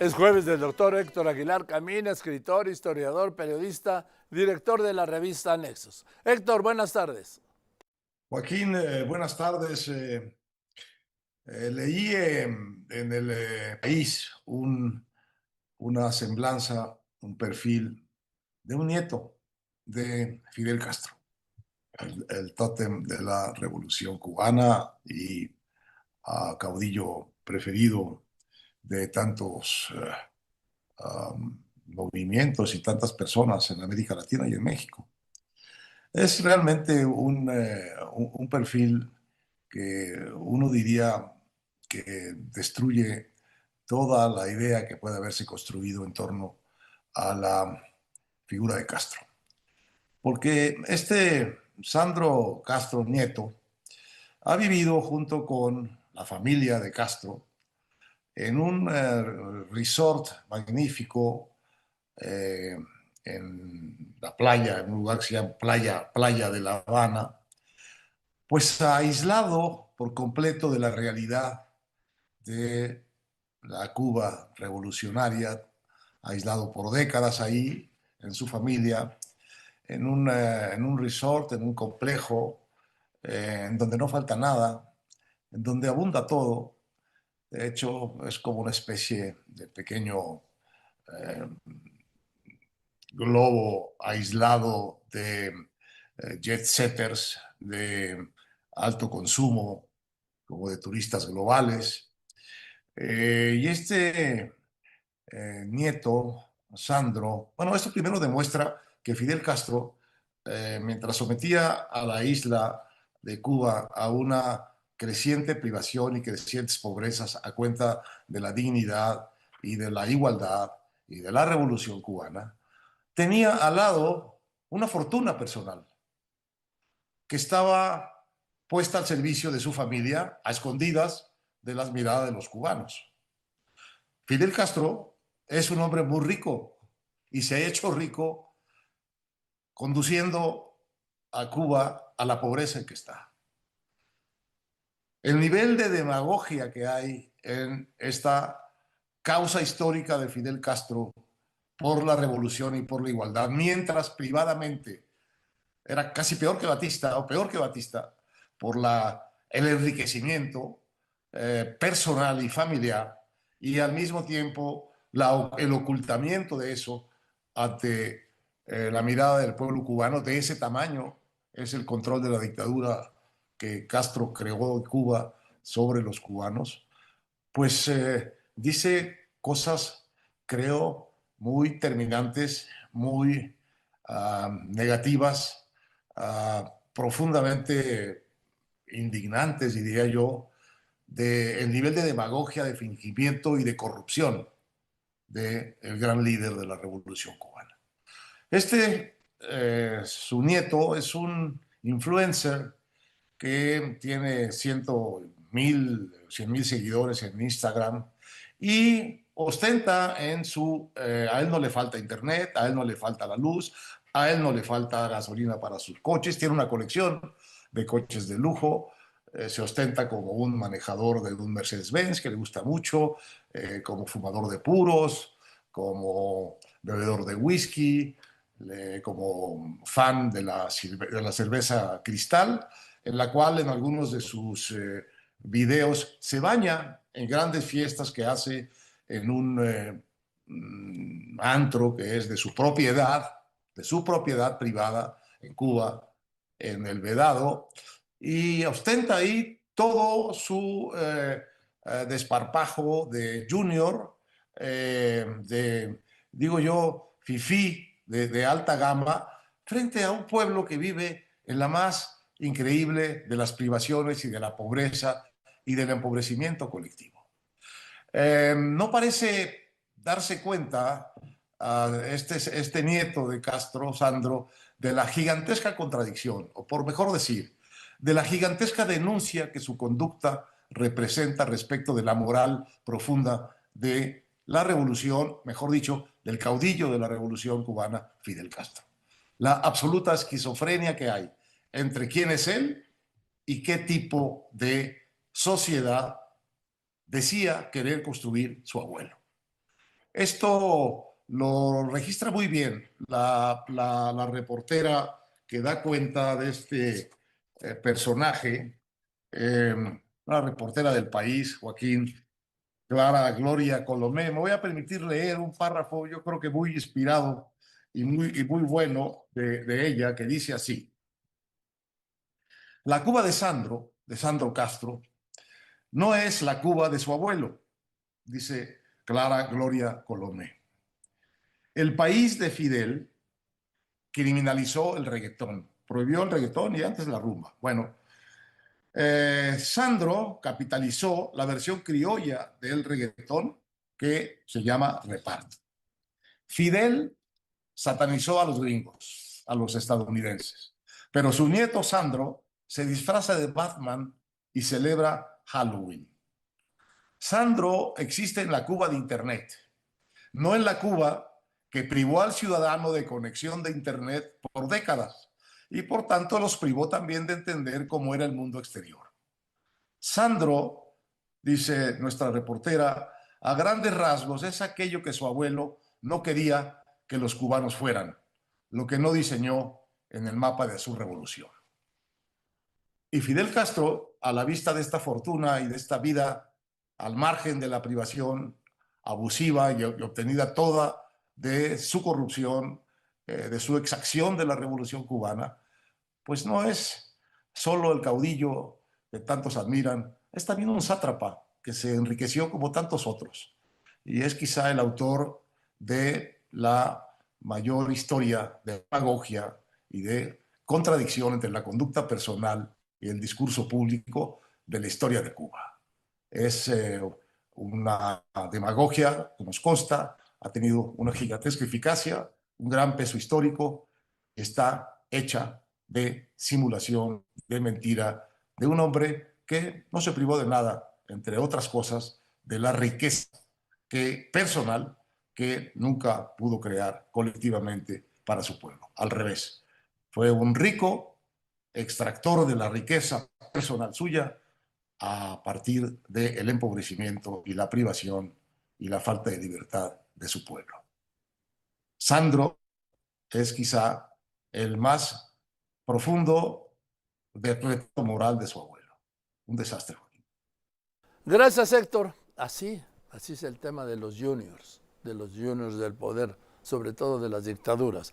Es jueves del doctor Héctor Aguilar Camín, escritor, historiador, periodista, director de la revista Nexos. Héctor, buenas tardes. Joaquín, buenas tardes. Leí en el país una semblanza, un perfil de un nieto de Fidel Castro, el tótem de la Revolución Cubana y caudillo preferido de tantos movimientos y tantas personas en América Latina y en México. Es realmente un perfil que uno diría que destruye toda la idea que puede haberse construido en torno a la figura de Castro. Porque este Sandro Castro Nieto ha vivido junto con la familia de Castro en un resort magnífico eh, en la playa, en un lugar que se llama Playa de La Habana, pues aislado por completo de la realidad de la Cuba revolucionaria, aislado por décadas ahí, en su familia, en un resort, en un complejo, en donde no falta nada, en donde abunda todo. De hecho, es como una especie de pequeño eh, globo aislado de jet setters, de alto consumo, como de turistas globales. Y este nieto, Sandro, bueno, esto primero demuestra que Fidel Castro, mientras sometía a la isla de Cuba a una creciente privación y crecientes pobrezas a cuenta de la dignidad y de la igualdad y de la revolución cubana, tenía al lado una fortuna personal que estaba puesta al servicio de su familia a escondidas de las miradas de los cubanos. Fidel Castro es un hombre muy rico y se ha hecho rico conduciendo a Cuba a la pobreza en que está. El nivel de demagogia que hay en esta causa histórica de Fidel Castro por la revolución y por la igualdad, mientras privadamente era casi peor que Batista o peor que Batista por el enriquecimiento personal y familiar y al mismo tiempo el ocultamiento de eso ante la mirada del pueblo cubano de ese tamaño es el control de la dictadura que Castro creó en Cuba sobre los cubanos, pues dice cosas, creo, muy terminantes, muy negativas, profundamente indignantes, diría yo, del nivel de demagogia, de fingimiento y de corrupción del gran líder de la Revolución Cubana. Su nieto, es un influencer que tiene 100.000 seguidores en Instagram y ostenta a él no le falta internet, a él no le falta la luz, a él no le falta gasolina para sus coches, tiene una colección de coches de lujo, se ostenta como un manejador de un Mercedes-Benz que le gusta mucho, como fumador de puros, como bebedor de whisky, como fan de la cerveza Cristal, en la cual en algunos de sus videos se baña en grandes fiestas que hace en un antro que es de su propiedad privada en Cuba, en el Vedado, y ostenta ahí todo su desparpajo de junior, digo yo, fifí, de alta gama, frente a un pueblo que vive en la más increíble de las privaciones y de la pobreza y del empobrecimiento colectivo. No parece darse cuenta este nieto de Castro, Sandro, de la gigantesca contradicción, o por mejor decir, de la gigantesca denuncia que su conducta representa respecto de la moral profunda de la revolución, mejor dicho, del caudillo de la revolución cubana, Fidel Castro. La absoluta esquizofrenia que hay entre quién es él y qué tipo de sociedad decía querer construir su abuelo. Esto lo registra muy bien la reportera que da cuenta de este personaje, una reportera del País, Joaquín, Clara Gloria Colomé. Me voy a permitir leer un párrafo, yo creo que muy inspirado y muy bueno de ella, que dice así: la Cuba de Sandro Castro, no es la Cuba de su abuelo, dice Clara Gloria Colomé. El país de Fidel criminalizó el reggaetón, prohibió el reggaetón y antes la rumba. Bueno, Sandro capitalizó la versión criolla del reggaetón que se llama reparto. Fidel satanizó a los gringos, a los estadounidenses, pero su nieto Sandro se disfraza de Batman y celebra Halloween. Sandro existe en la Cuba de Internet, no en la Cuba que privó al ciudadano de conexión de Internet por décadas y por tanto los privó también de entender cómo era el mundo exterior. Sandro, dice nuestra reportera, a grandes rasgos es aquello que su abuelo no quería que los cubanos fueran, lo que no diseñó en el mapa de su revolución. Y Fidel Castro, a la vista de esta fortuna y de esta vida al margen de la privación abusiva y obtenida toda de su corrupción, de su exacción de la revolución cubana, pues no es solo el caudillo que tantos admiran, es también un sátrapa que se enriqueció como tantos otros. Y es quizá el autor de la mayor historia de demagogia y de contradicción entre la conducta personal y el discurso público de la historia de Cuba. Es una demagogia que nos consta, ha tenido una gigantesca eficacia, un gran peso histórico, está hecha de simulación, de mentira, de un hombre que no se privó de nada, entre otras cosas, de la riqueza personal que nunca pudo crear colectivamente para su pueblo. Al revés, fue un rico extractor de la riqueza personal suya a partir del empobrecimiento y la privación y la falta de libertad de su pueblo. Sandro es quizá el más profundo reto moral de su abuelo. Un desastre. Gracias, Héctor. Así es el tema de los juniors del poder, sobre todo de las dictaduras.